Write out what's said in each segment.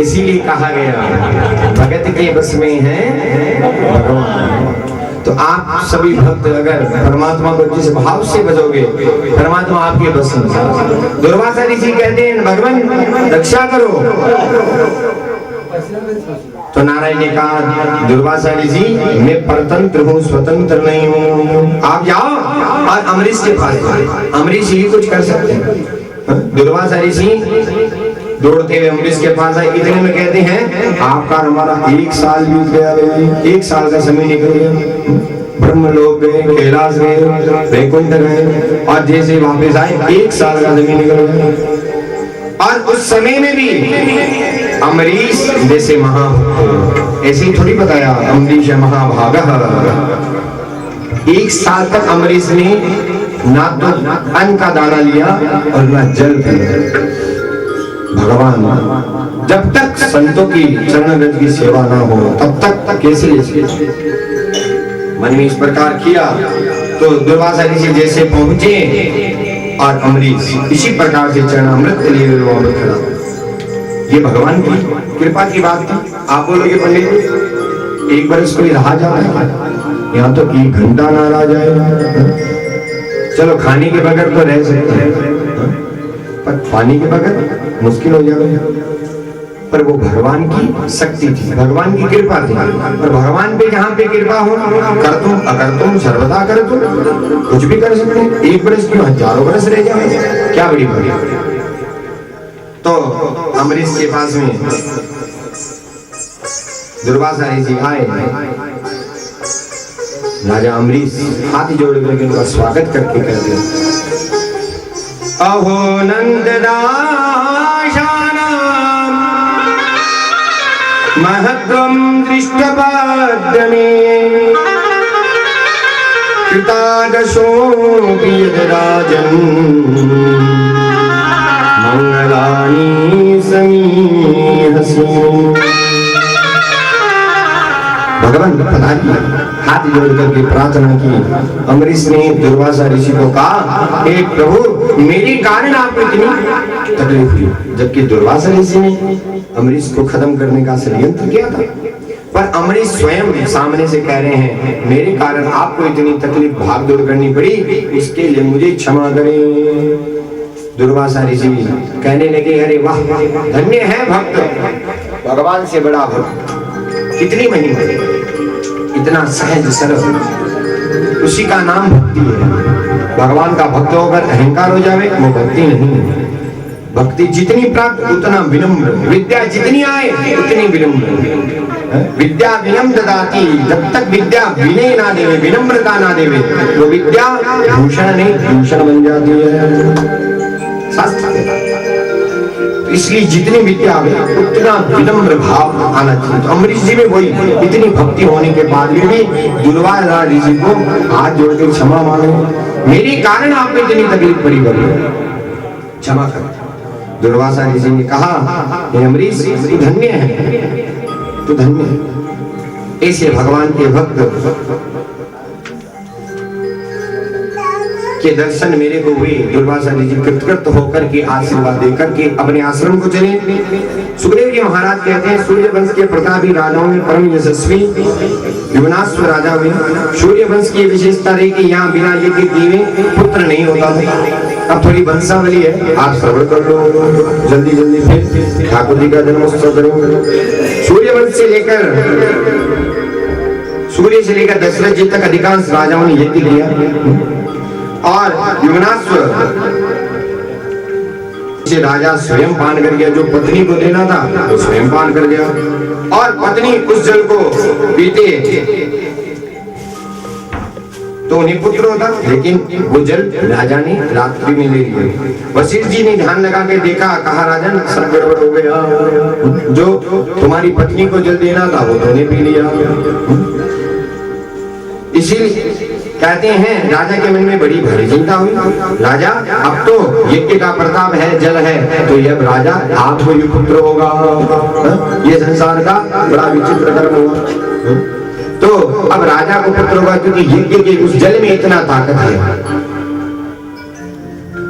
इसीलिए कहा गया भगत के बस में है भगवान। तो आप सभी भक्त अगर परमात्मा को जिस भाव से भजोगे परमात्मा आपके बस में। दुर्वासा ऋषि कहते हैं भगवान रक्षा करो। तो नारायण ने कहा दुर्वासा ऋषि मैं परतंत्र हूँ स्वतंत्र नहीं हूँ, आप जाओ और अमरीश के पास जाओ, अमरीश ही कुछ कर सकते हैं। दुर्वासा ऋषि दौड़ते हुए अमरीश के पास आए, इतने में कहते हैं आपका हमारा 1 साल बीत गया, 1 साल का समय निकल गया। ब्रह्मलोक गए, कैलाश गए, वैकुंठ गए और जैसे वापस आए 1 साल का समय निकल गया। और उस समय में भी अमरीश जैसे महाभक्त, ऐसे ही थोड़ी बताया अमरीश महाभागः। 1 साल तक अमरीश ने ना तो अन्न का दाना लिया और ना जल पिया। भगवान जब तक संतों की चरण रज की सेवा ना हो तब तक कैसे मन में इस प्रकार किया। तो दुर्वासा ऋषि जैसे पहुंचे और अमरीश इसी प्रकार से चरण अमृत लिए वो अमृत खड़ा। ये भगवान की कृपा की बात थी। आप बोलोगे पंडित 1 वर्ष कोई रहा जाता है, यहाँ तो 1 घंटा ना रहा जाए। चलो खाने के बगैर तो रह सकते हैं पर पानी के बगैर मुश्किल हो जाएगा। पर वो भगवान की शक्ति थी, भगवान की कृपा थी। और भगवान पे जहाँ पे कृपा हो कर तुम अगर तुम सर्वदा कर तुम कुछ भी कर सकते हैं। 1 वर्ष क्यों, हजारों वर्ष रह जाए, क्या बड़ी बात। तो अमरीश के पास में दुर्वासा ऋषि आए। राजा अमरीश हाथ जोड़ करके उनका स्वागत करके कहते हैं अहो नंददाशानां महत्वं दृष्टपाद्यमे कृतादशोऽपि यद्राजन् मंगलानि समीहसि। भगवान पधारिए। हाथ जोड़ करके प्रार्थना की। अमरीश ने दुर्वासा ऋषि को कहा हे प्रभु मेरे कारण आपको इतनी तकलीफ हुई। जबकि दुर्वासा ऋषि ने अमरीश को खत्म करने का षड्यंत्र किया था। पर अमरीश स्वयं सामने से कह रहे हैं मेरे कारण आपको इतनी तकलीफ भाग दौड़ करनी पड़ी, इसके लिए मुझे क्षमा करें। दुर्वासा ऋषि कहने लगे अरे वाह धन्य है भक्त, भगवान से बड़ा भक्त, कितनी महिमा, इतना सहज सरल, उसी का नाम भक्ति है। भगवान का भक्त होकर अहंकार हो जावे वो भक्ति नहीं है। भक्ति जितनी प्राप्त उतना विनम्र, विद्या जितनी आए उतनी विनम्र। विद्या विनम्र ददाती, जब तक विद्या विनय ना देवे, विनम्रता ना देवे वो विद्या भूषण नहीं भूषण बन जाती है। शास्त्र इसलिए जितनी विद्या आवे उतना विनम्र भाव आना चाहिए। तो अमरीश जी में वही इतनी भक्ति होने के बाद भी दुर्वासा ऋषि को हाथ जोड़ के क्षमा मांगे, मेरे कारण आपको इतनी तकलीफ पड़ी, क्षमा कर। दुर्वासा ऋषि ने कहा हे अमरीश तू धन्य है, तू धन्य है। ऐसे भगवान के भक्त के दर्शन मेरे को हुए। दुर्वासा जी कृतकृत होकर के आशीर्वाद देकर के अपने आश्रम को चले। सुखदेव जी महाराज कहते हैं सूर्य वंश के प्रतापी राजाओं में परम यशस्वी युवनाश्व राजा हुए। सूर्य वंश की विशेषता रही कि यहाँ बिना यज्ञ किए पुत्र नहीं होता था। अब थोड़ी वंशावली है, आप श्रवण कर लो जल्दी जल्दी, फिर ठाकुर जी का जन्मोत्सव करेंगे। सूर्य वंश से लेकर दशरथ जी तक अधिकांश राजाओं ने यज्ञ किया और युवनाश्व से राजा स्वयं पान कर गया। जो पत्नी को देना था वो स्वयं पान कर गया और पत्नी उस जल को पीते तो उन्हें पुत्र होता, लेकिन वो जल राजा ने रात्रि में ले लिया। वशिष्ठ जी ने ध्यान लगा के देखा, कहा राजन सब गड़बड़ हो गया, जो तुम्हारी पत्नी को जल देना था वो तुमने पी लिया। इसीलिए कहते हैं राजा के मन में बड़ी भारी चिंता हुई। राजा अब तो यज्ञ का प्रताप है, जल है, तो यह राजा आपको ही पुत्र होगा। ये संसार का बड़ा विचित्र कर्म हुआ। तो अब राजा को पुत्र होगा क्योंकि यज्ञ के उस जल में इतना ताकत है।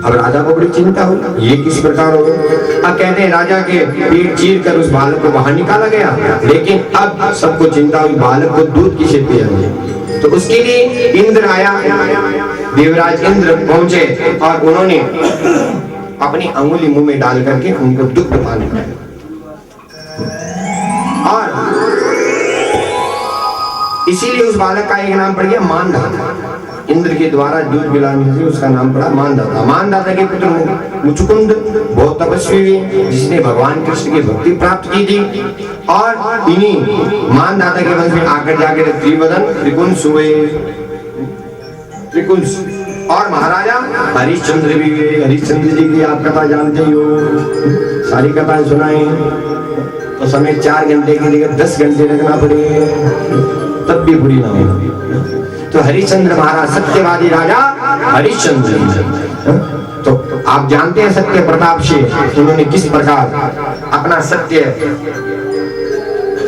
अब राजा को बड़ी चिंता हुई, ये किस प्रकार होगा। अब कहते हैं राजा के पेट चीर कर उस बालक को बाहर निकाला गया, लेकिन अब सबको चिंता हुई बालक को दूध किसे पिलाएंगे। तो उसके लिए इंद्र आया, देवराज इंद्र पहुंचे और उन्होंने अपनी अंगुली मुंह में डाल करके उनको दुग्ध पान कराया। और इसीलिए उस बालक का एक नाम पड़ गया मानदाता। इंद्र के द्वारा दूध पिलाने से उसका नाम पड़ा मानदाता। मानदाता के पुत्र मुचुकुंद बहुत तपस्वी हुए, जिसने भगवान कृष्ण की भक्ति प्राप्त की थी और इन्हीं मानदाता के वंश में आकर जाकर त्रिवदन त्रिकुंस हुए। त्रिकुंस और महाराजा हरिश्चंद्र भी हुए। हरिश्चंद्र जी की आप कथा जानते ही हो, सारी कथाएं सुनाए तो समय 4 घंटे की जगह 10 घंटे लगना पड़े, तब भी बुरी ना हो। तो हरिश्चंद्र महाराज सत्यवादी राजा हरिश्चंद्र, तो आप जानते हैं सत्य प्रताप से उन्होंने किस प्रकार अपना सत्य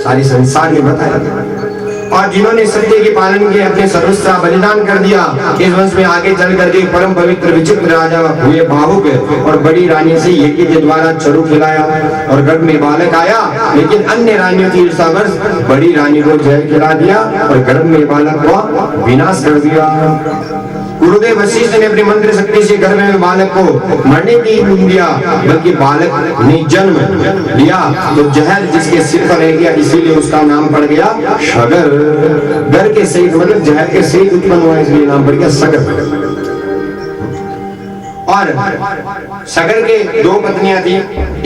सारी संसार में बताया। और जिन्होंने सत्य के पालन के अपने सर्वस्व का बलिदान कर दिया, इस वंश में आगे चल करके परम पवित्र विचित्र राजा हुए भावुक और बड़ी रानी से यज्ञ के द्वारा चरु खिलाया और गर्भ में बालक आया। लेकिन अन्य रानियों की ईर्ष्यावश बड़ी रानी को जय खिला दिया और गर्भ में बालक को विनाश कर दिया। गुरुदेव वशिष्ठ ने अपनी मंत्र शक्ति से गर्भ में बालक को मरने नहीं दिया, बल्कि बालक ने जन्म लिया तो जहर जिसके सिर पर रह गया, इसीलिए उसका नाम पड़ गया सगर। गर के सही मतलब जहर के सही उत्पन्न हुआ, इसलिए नाम पड़ गया सगर। और सगर के 2 पत्नियां थी,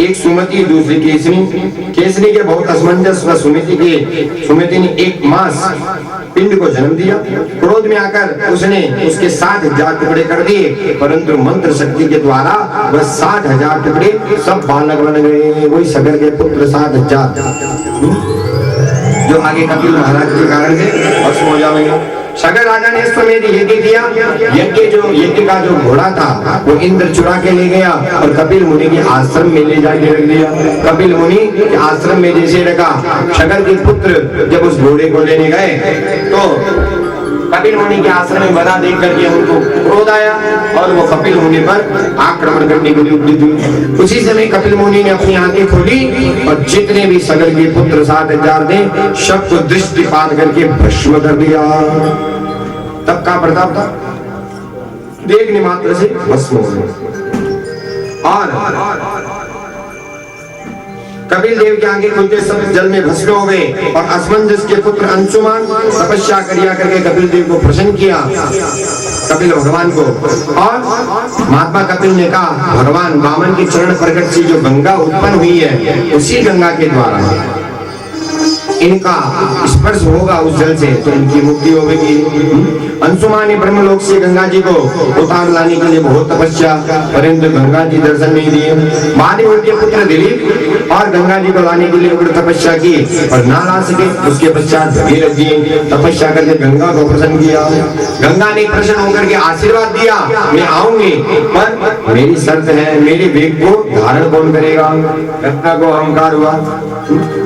एक सुमति दूसरी केसनी। केसनी के बहुत असमंजस व सुमति ने 1 मास पिंड को जन्म दिया। क्रोध में आकर उसने उसके 60,000 टुकड़े कर दिए, परंतु मंत्र शक्ति के द्वारा वह 60,000 टुकड़े सब बालक बन गए। वही सगर के पुत्र 60,000 जो आगे कपिल महाराज के कारण से भस्म हो जाएंगे। सगर राजा ने इस यज्ञ किया। यज्ञ का जो घोड़ा था वो इंद्र चुरा के ले गया और कपिल मुनि के आश्रम में ले जाके रख दिया। कपिल मुनि के आश्रम में जैसे रखा, सगर के पुत्र जब उस घोड़े को लेने गए तो कपिल मुनि के आश्रम में बना देख करके उनको क्रोध आया और वो कपिल मुनि पर आक्रमण करने के लिए उद्यत हुए। उसी समय कपिल मुनि ने अपनी आंखें खोली और जितने भी सगर के पुत्र 60,000 थे सबको दृष्टिपात करके भस्म कर दिया। तब का प्रताप था, देखने मात्र से भस्म हो गए। और कपिल देव के आगे खुलते सब जल में भस्म हो गए और असमंजस के पुत्र अंशुमान तपस्या करिया करके कपिल देव को प्रसन्न किया, कपिल भगवान को। और महात्मा कपिल ने कहा भगवान वामन के चरण प्रकट से जो गंगा उत्पन्न हुई है, उसी गंगा के द्वारा इनका स्पर्श होगा उस जल से तो इनकी मुक्ति होगी। अंशुमान ने ब्रह्मलोक से गंगा जी को उतार लाने के लिए बहुत तपस्या, परंतु गंगा जी दर्शन नहीं दिए। बाद में उनके पुत्र दिलीप और गंगा जी को लाने के लिए तपस्या की और ना ला सके। उसके पश्चात भगीरथ जी तपस्या करके गंगा को प्रसन्न किया। गंगा ने प्रसन्न होकर के आशीर्वाद दिया, मैं आऊंगी पर मेरी शर्त है, मेरे वेग को धारण कौन करेगा। गंगा को अहंकार हुआ,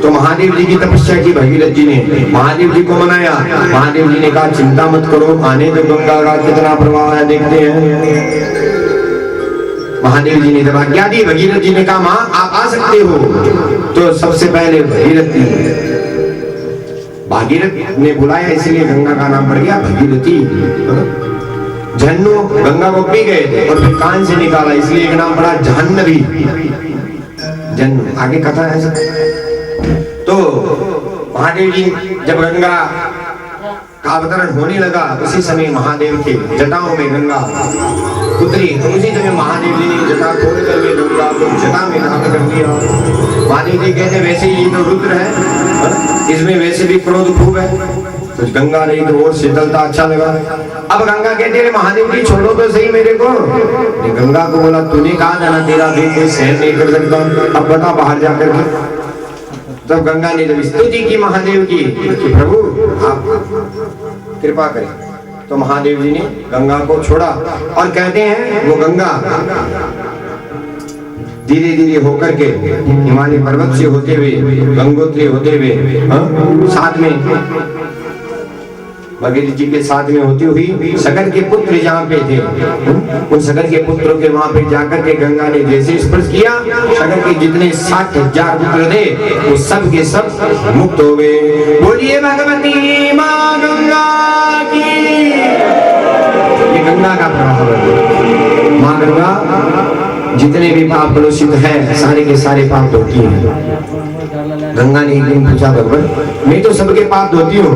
तो महादेव जी की तपस्या की भगीरथ जी ने, महादेव जी को मनाया। महादेव जी ने कहा चिंता मत करो, आने दो, गंगा का कितना प्रभाव है देखते हैं। महादेव जी ने जब आज्ञा दी, भगीरथ जी ने कहा मां आप आ सकते हो। तो सबसे पहले भागीरथ ने बुलाया, इसलिए गंगा का नाम पड़ गया भगीरथी। झन्नू गंगा को पी गए थे और फिर कान से निकाला, इसलिए एक नाम पड़ा जाह्नवी। जन्नू आगे कथा है सब। तो महादेव जी जब गंगा का अवतरण होने लगा, उसी समय महादेव के जटाओं में गंगा उतरी। तो उसी समय महादेव जी ने जटा खोल करके गंगा को जटा में धारण कर दिया। महादेव जी कहते वैसे ये तो रुद्र है, इसमें वैसे भी क्रोध खूब है, तो गंगा नहीं तो और शीतलता अच्छा लगा। अब गंगा कहते हैं महादेव जी छोड़ो तो सही मेरे को। गंगा को बोला तूने कहा था ना तेरा देह कोई सहन नहीं कर सकता, अब बता बाहर जाकर के। तब गंगा ने जब स्तुति की महादेव की कि प्रभु आप कृपा करें, तो महादेव जी ने गंगा को छोड़ा। और कहते हैं वो गंगा धीरे धीरे होकर के हिमालय पर्वत से होते हुए, गंगोत्री होते हुए साथ में भगीरथ जी के साथ में होती हुई सगर के पुत्र जहाँ पे थे, उन सगर के पुत्रों के वहां पे जाकर के गंगा ने जैसे स्पर्श किया, सगर के जितने 60,000 पुत्र थे वो सब के सब मुक्त हो गए। बोलिए भगवती माँ गंगा की। ये गंगा का प्रभाव है। माँ गंगा जितने भी पाप कलुषित है सारे के सारे पाप धोती है। गंगा ने एक दिन पूछा भगवान मैं तो सबके पाप धोती हूँ,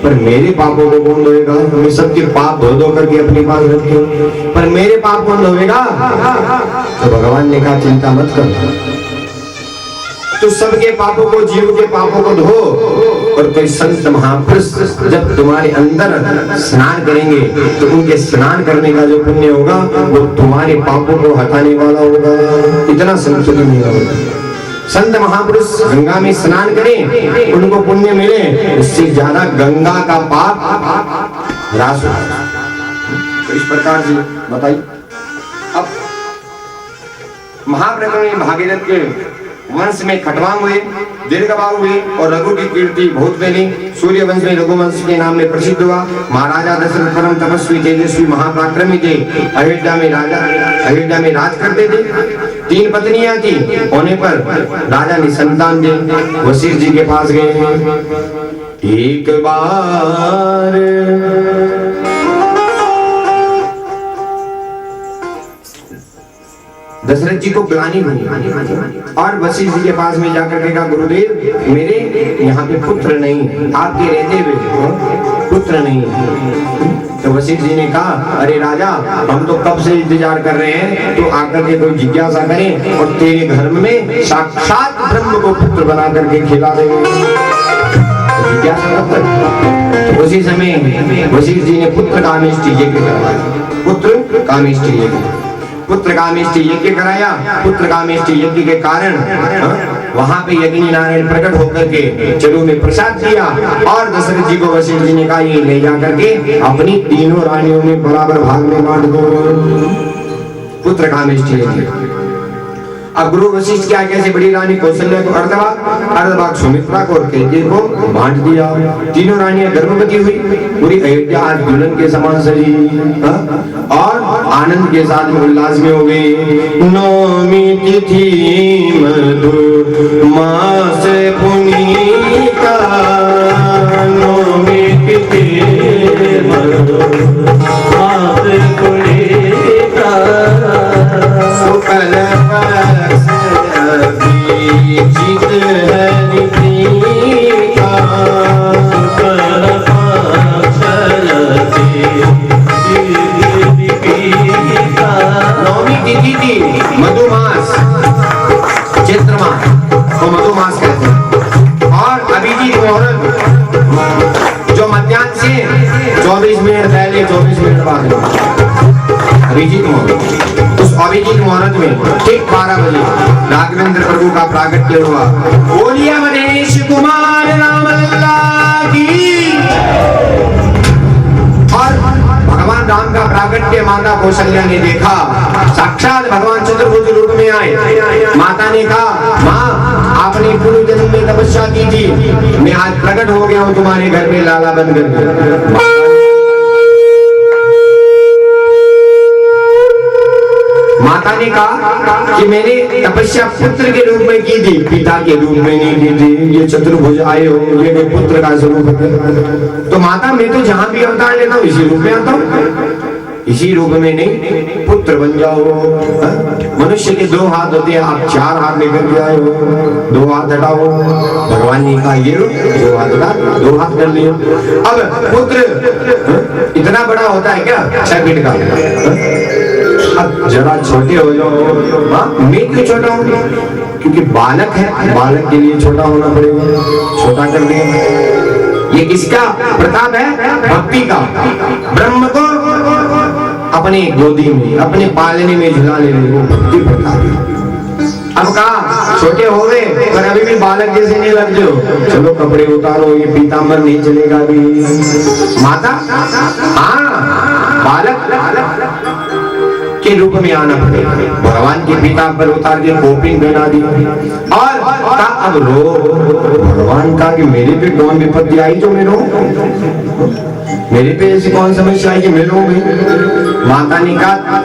पर मेरे पापों को कौन धोएगा? मैं सबके पाप धो धो करके अपने पास रखती हूँ, पर मेरे पाप कौन धोएगा? तो भगवान ने कहा चिंता मत कर, तो सबके पापों को, जीव के पापों को धो। और कोई संत महापुरुष जब तुम्हारे अंदर स्नान करेंगे तो उनके स्नान करने का जो पुण्य होगा वो तुम्हारे पापों को हटाने वाला होगा। इतना संतुलित नहीं होगा। संत महापुरुष गंगा में स्नान करें, उनको पुण्य मिले, उससे ज्यादा गंगा का पाप ह्रास होगा। तो इस प्रकार से बताइए। अब महाप्रभु में भागीरथ के वंश में खटवांग हुए, दीर्घबाहु हुए और रघु की कीर्ति बहुत फैली। सूर्य वंश में रघुवंश के नाम में प्रसिद्ध हुआ। महाराजा दशरथ परम तपस्वी तेजस्वी महापराक्रमी थे। अयोध्या में राज करते थे। 3 पत्नियां थी, होने पर राजा ने संतान दे वशिष्ठ जी के पास गए। एक बार दशरथ जी को ग्लानि हुई और वशिष्ठ जी के पास में जाकर के कहा गुरुदेव मेरे यहाँ पे पुत्र नहीं, आपके रहते हुए पुत्र नहीं। तो वशिष्ठ जी ने कहा अरे राजा हम तो कब से इंतजार कर रहे हैं, तो आकर के कोई जिज्ञासा करें और तेरे घर में साक्षात ब्रह्म को पुत्र बना करके खिला देंगे। जिज्ञासा कब तक? उसी समय वशिष्ठ जी ने पुत्र कामेष्टि यज्ञ करवाया। पुत्र कामेष्टि यज्ञ कराया। पुत्र कामेष्टि यज्ञ के कारण वहां पे यज्ञ नारायण प्रकट होकर के चलो में प्रसाद दिया और दशरथ जी को वशिष्ठ जी ने कहा ये ले जाकर के अपनी 3 रानियों में बराबर भाग में बांट दो। पुत्र कामेष्टि यज्ञ। अब गुरु वशिष्ठ क्या कैसे बड़ी रानी कौशल्या को अर्धभाग सुमित्रा को और कैकेयी को बांट दिया। 3 रानियां गर्भवती हुई। पूरी अयोध्या आज दुल्हन के समान सजी और आनंद के साथ में उल्लास में हो गई। नौमी तिथि मधु मास पुनीता, नौमी तिथि मधु मास पुनीता, सुकल पक्ष अभिजीत हरि प्रिया, सुकल पक्ष नौमी तिथि थी मधुमास, चैत्र मास को मधुमास कहते हैं। और अभिजीत मुहूर्त जो मध्याह्न से 24 मिनट पहले 24 मिनट बाद अभिजीत मुहूर्त, उस अभिजीत मुहूर्त में ठीक 12 बजे राघवेंद्र प्रभु का प्रागट्य हुआ। बोलिए महेश कुमार रामलला की। और भगवान राम का प्रागट्य माता कौशल्या ने देखा। साक्षात भगवान चतुर्भुज रूप में आए। माता ने कहा माँ आपने पूर्व जन्म में तपस्या की थी, मैं आज प्रकट हो गया हूँ तुम्हारे घर में लाला बनकर। माता ने कहा कि मैंने तपस्या पुत्र के रूप में की थी, पिता के रूप में नहीं की थी। ये चतुर्भुज आए हो, ये पुत्र का स्वरूप है। तो माता मैं तो जहां भी अवतार लेता हूँ इसी रूप में आता हूँ, इसी रूप में नहीं, पुत्र बन जाओ। मनुष्य के 2 हाथ होते हैं, आप 4 हाथ लेकर के आए हो, 2 हाथ हटाओ। भगवान जी का ये 2 हाथ हटा, 2 हाथ कर लिए। अब पुत्र इतना बड़ा होता है क्या, 6 फीट का? अब जरा छोटे हो जाओ। मैं क्यों छोटा हूँ? क्योंकि बालक है, बालक के लिए छोटा होना पड़ेगा, छोटा कर दिया। ये किसका प्रताप है? भक्ति का। ब्रह्म को अपने गोदी में, अपने पालने में झुला ले रही, वो भक्ति प्रताप। अब कहा छोटे हो गए पर अभी भी बालक जैसे नहीं लग जाओ, चलो कपड़े उतारो, ये पीताम्बर नहीं चलेगा अभी। माता हाँ बालक के रूप में आना पड़ेगा। भगवान के पीताम्बर उतार के कोपिन बना दी और कहा अब रो। भगवान कहा कि मेरे पे कौन विपत्ति आई जो मैं रो? मेरे पे ऐसी कौन समस्या आई कि मैं रो गई? माता ने कहा